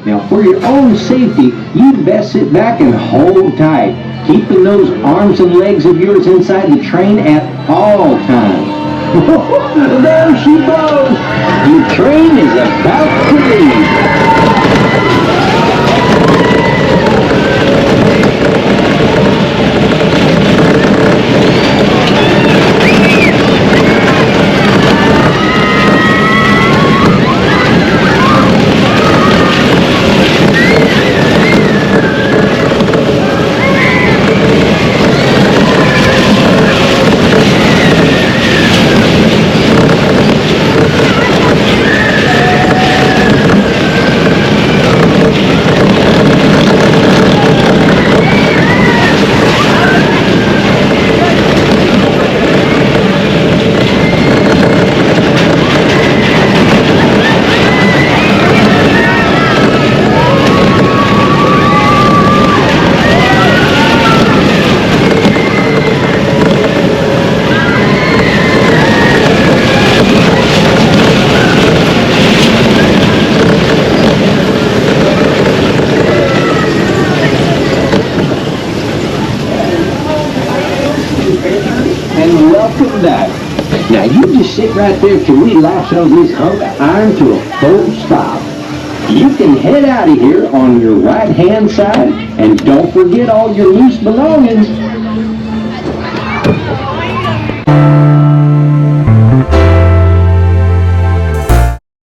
Now, for your own safety, you best sit back and hold tight, keeping those arms and legs of yours inside the train at all times. There she goes! Your train is about to leave. And welcome back. Now you just sit right there till we lasso this hunk of iron to a full stop. You can head out of here on your right hand side, and don't forget all your loose belongings.